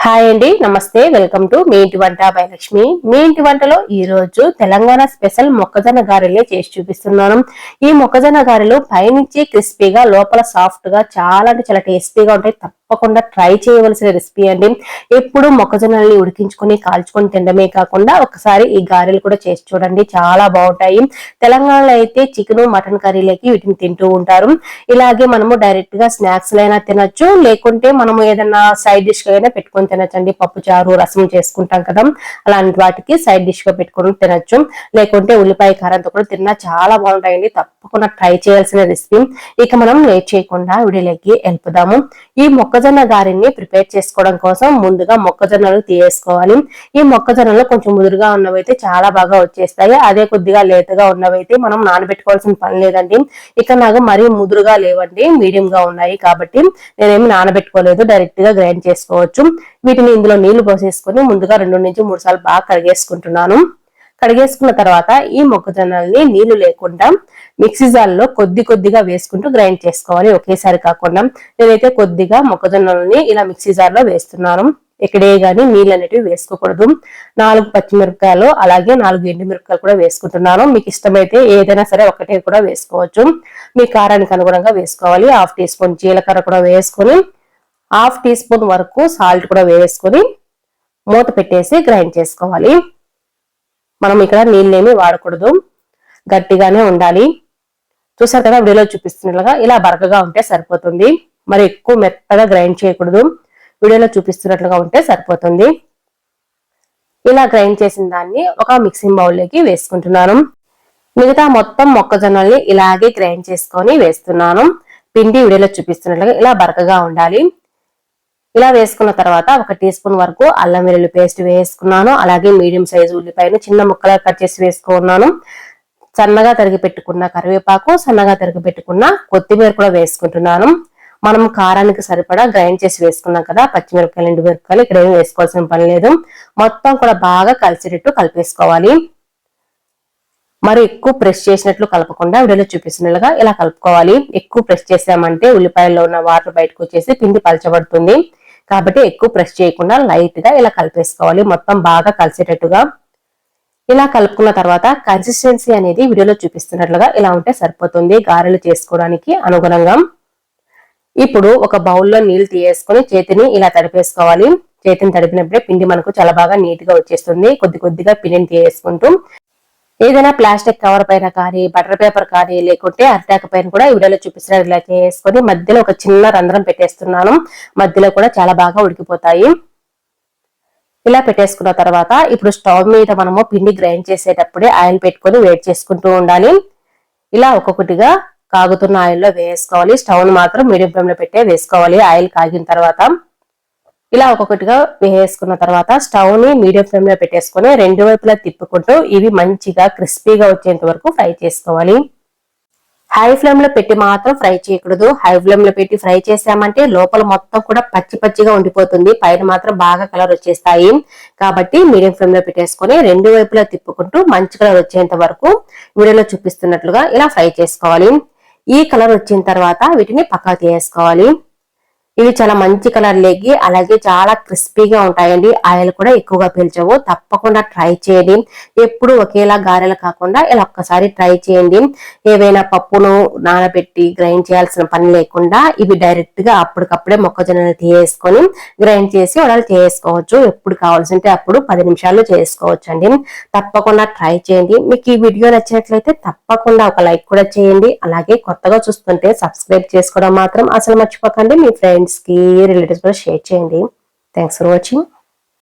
Hi అండి, నమస్తే. Welcome to me ఇంటి వంట బై లక్ష్మి. మీ ఇంటి వంటలో ఈ రోజు తెలంగాణ స్పెషల్ మొక్కజొన్న గారెలే చేసి చూపిస్తున్నాను. ఈ మొక్కజొన్న గారెలు పైనుంచి క్రిస్పీగా లోపల సాఫ్ట్ గా చాలా అంటే చాలా టేస్టీగా ఉంటాయి. తప్పకుండా ట్రై చేయవలసిన రెసిపీ అండి. ఎప్పుడు మొక్కజొన్నల్ని ఉడికించుకొని కాల్చుకొని తినడమే కాకుండా ఒకసారి ఈ గారెలు కూడా చేసి చూడండి, చాలా బాగుంటాయి. తెలంగాణలో అయితే చికెన్ మటన్ కర్రీలకి వీటిని తింటూ ఉంటారు. ఇలాగే మనము డైరెక్ట్ గా స్నాక్స్ లైనా తినొచ్చు, లేకుంటే మనము ఏదైనా సైడ్ డిష్ అయినా పెట్టుకొని తినచ్చండి. పప్పు చారు రసం చేసుకుంటాం కదా, అలాంటి వాటికి సైడ్ డిష్ గా పెట్టుకొని తినొచ్చు. లేకుంటే ఉల్లిపాయ కారంతో కూడా తిన్నా చాలా బాగుంటాయండి. తప్పకుండా ట్రై చేయాల్సిన రెసిపీ. ఇక మనం లేట్ చేయకుండా వీడియోలోకి వెళ్ళిపోదాము. ఈ మొక్కజొన్న గారెని ప్రిపేర్ చేసుకోవడం కోసం ముందుగా మొక్కజొన్నలు తీసుకోవాలి. ఈ మొక్కజొన్నలు కొంచెం ముదురుగా ఉన్నవైతే చాలా బాగా వచ్చేస్తాయి. అదే కొద్దిగా లేతగా ఉన్నవైతే మనం నానబెట్టుకోవాల్సిన పని లేదండి. ఇక నాకు మరీ ముదురుగా లేవండి, మీడియం గా ఉన్నాయి కాబట్టి నేనేమి నానబెట్టుకోలేదు, డైరెక్ట్ గా గ్రైండ్ చేసుకోవచ్చు. వీటిని ఇందులో నీళ్లు పోసేసుకొని ముందుగా 2 నుంచి 3 సార్లు బాగా కడిగేసుకుంటున్నాను. కడిగేసుకున్న తర్వాత ఈ మొక్కజొన్నల్ని నీళ్లు లేకుండా మిక్సీ జార్లో కొద్దిగా వేసుకుంటూ గ్రైండ్ చేసుకోవాలి, ఒకేసారి కాకుండా. నేనైతే కొద్దిగా మొక్కజొన్నల్ని ఇలా మిక్సీ జార్లో వేస్తున్నాను. ఇక్కడే గానీ నీళ్ళు అనేటివి వేసుకోకూడదు. 4 పచ్చిమిరపకాయలు అలాగే 4 ఎండుమిరపకాయలు కూడా వేసుకుంటున్నాను. మీకు ఇష్టమైతే ఏదైనా సరే ఒకటే కూడా వేసుకోవచ్చు, మీ కారానికి అనుగుణంగా వేసుకోవాలి. 1/2 టీ స్పూన్ జీలకర్ర కూడా వేసుకొని 1/2 టీ స్పూన్ వరకు సాల్ట్ కూడా వేసుకొని మూత పెట్టేసి గ్రైండ్ చేసుకోవాలి. మనం ఇక్కడ నీళ్ళేమి వాడకూడదు, గట్టిగానే ఉండాలి. చూసారు కదా, వీడియోలో చూపిస్తున్నట్లుగా ఇలా బరకగా ఉంటే సరిపోతుంది. మరి ఎక్కువ మెత్తగా గ్రైండ్ చేయకూడదు, వీడియోలో చూపిస్తున్నట్లుగా ఉంటే సరిపోతుంది. ఇలా గ్రైండ్ చేసిన దాన్ని ఒక మిక్సింగ్ బౌల్లోకి వేసుకుంటున్నాను. మిగతా మొత్తం మొక్కజొన్నల్ని ఇలాగే గ్రైండ్ చేసుకొని వేస్తున్నాను. పిండి వీడియోలో చూపిస్తున్నట్లుగా ఇలా బరకగా ఉండాలి. ఇలా వేసుకున్న తర్వాత 1 టీ స్పూన్ వరకు అల్లం వెల్లుల్లి పేస్ట్ వేసుకున్నాను. అలాగే మీడియం సైజు ఉల్లిపాయను చిన్న ముక్కలుగా కట్ చేసి వేసుకున్నాను. సన్నగా తరిగి పెట్టుకున్న కరివేపాకు, సన్నగా తరిగి పెట్టుకున్న కొత్తిమీర కూడా వేసుకుంటున్నాను. మనం కారానికి సరిపడా గ్రైండ్ చేసి వేసుకున్నాం కదా పచ్చిమిరపకాయలు, ఎండుమిరపకాయలు, ఇక్కడ ఏమి వేసుకోవాల్సిన పని లేదు. మొత్తం కూడా బాగా కలిసేటట్టు కలిపేసుకోవాలి. మరి ఎక్కువ ప్రెస్ చేసినట్లు కలపకుండా వీడియోలో చూపిస్తున్నట్లుగా ఇలా కలుపుకోవాలి. ఎక్కువ ప్రెస్ చేసామంటే ఉల్లిపాయల్లో ఉన్న వాటర్ బయటకు వచ్చేసి పిండి పలచబడుతుంది. కాబట్టి ఎక్కువ ప్రెస్ చేయకుండా లైట్ గా ఇలా కలిపేసుకోవాలి, మొత్తం బాగా కలిసేటట్టుగా. ఇలా కలుపుకున్న తర్వాత కన్సిస్టెన్సీ అనేది వీడియోలో చూపిస్తున్నట్లుగా ఇలా ఉంటే సరిపోతుంది గారెలు చేసుకోవడానికి అనుగుణంగా. ఇప్పుడు ఒక బౌల్లో నీళ్లు తీసుకొని చేతిని ఇలా తడిపేసుకోవాలి. చేతిని తడిపినప్పుడే పిండి మనకు చాలా బాగా నీట్ గా వచ్చేస్తుంది. కొద్దిగా పిండిని తీసుకుంటూ ఏదైనా ప్లాస్టిక్ కవర్ పైన కానీ, బటర్ పేపర్ కానీ, లేకుంటే అరిటాకు పైన కూడా వీడియోలో చూపిస్తున్నారు ఇలా చేసుకొని మధ్యలో ఒక చిన్న రంధ్రం పెట్టేస్తున్నాను. మధ్యలో కూడా చాలా బాగా ఉడికిపోతాయి. ఇలా పెట్టేసుకున్న తర్వాత ఇప్పుడు స్టవ్ మీద మనము పిండి గ్రైండ్ చేసేటప్పుడే ఆయిల్ పెట్టుకొని వేడి చేసుకుంటూ ఉండాలి. ఇలా ఒక్కొక్కటిగా కాగుతున్న ఆయిల్లో వేసుకోవాలి. స్టవ్ మాత్రం మీడియం ఫ్లేమ్ లో పెట్టే వేసుకోవాలి. ఆయిల్ కాగిన తర్వాత ఇలా ఒక్కొక్కటిగా వేసుకున్న తర్వాత స్టవ్ ని మీడియం ఫ్లేమ్ లో పెట్టేసుకొని 2 వైపులా తిప్పుకుంటూ ఇవి మంచిగా క్రిస్పీగా వచ్చేంత వరకు ఫ్రై చేసుకోవాలి. హై ఫ్లేమ్ లో పెట్టి మాత్రం ఫ్రై చేయకూడదు. హై ఫ్లేమ్ లో పెట్టి ఫ్రై చేసామంటే లోపల మొత్తం కూడా పచ్చిగా ఉండిపోతుంది, పైన మాత్రం బాగా కలర్ వచ్చేస్తాయి. కాబట్టి మీడియం ఫ్లేమ్ లో పెట్టేసుకొని 2 వైపులా తిప్పుకుంటూ మంచి కలర్ వచ్చేంత వరకు వీడియోలో చూపిస్తున్నట్లుగా ఇలా ఫ్రై చేసుకోవాలి. ఈ కలర్ వచ్చిన తర్వాత వీటిని పక్కకు తీసుకోవాలి. ఇవి చాలా మంచి కలర్ లేగి అలాగే చాలా క్రిస్పీగా ఉంటాయండి. ఆయిల్ కూడా ఎక్కువగా పీల్చవు. తప్పకుండా ట్రై చేయండి. ఎప్పుడు ఒకేలా గారెలు కాకుండా ఇలా ఒక్కసారి ట్రై చేయండి. ఏవైనా పప్పును నానబెట్టి గ్రైండ్ చేయాల్సిన పని లేకుండా ఇవి డైరెక్ట్ గా అప్పటికప్పుడే మొక్కజొన్నలు తీసుకొని గ్రైండ్ చేసి వడలు చేసుకోవచ్చు. ఎప్పుడు కావాల్సింటే అప్పుడు 10 నిమిషాల్లో చేసుకోవచ్చు అండి. తప్పకుండా ట్రై చేయండి. మీకు ఈ వీడియో నచ్చినట్లయితే తప్పకుండా ఒక లైక్ కూడా చేయండి. అలాగే కొత్తగా చూస్తుంటే సబ్స్క్రైబ్ చేసుకోవడం మాత్రం అసలు మర్చిపోకండి. మీ ఫ్రెండ్స్ కి, రిలేటివ్స్ కూడా షేర్ చేయండి. Thanks for watching.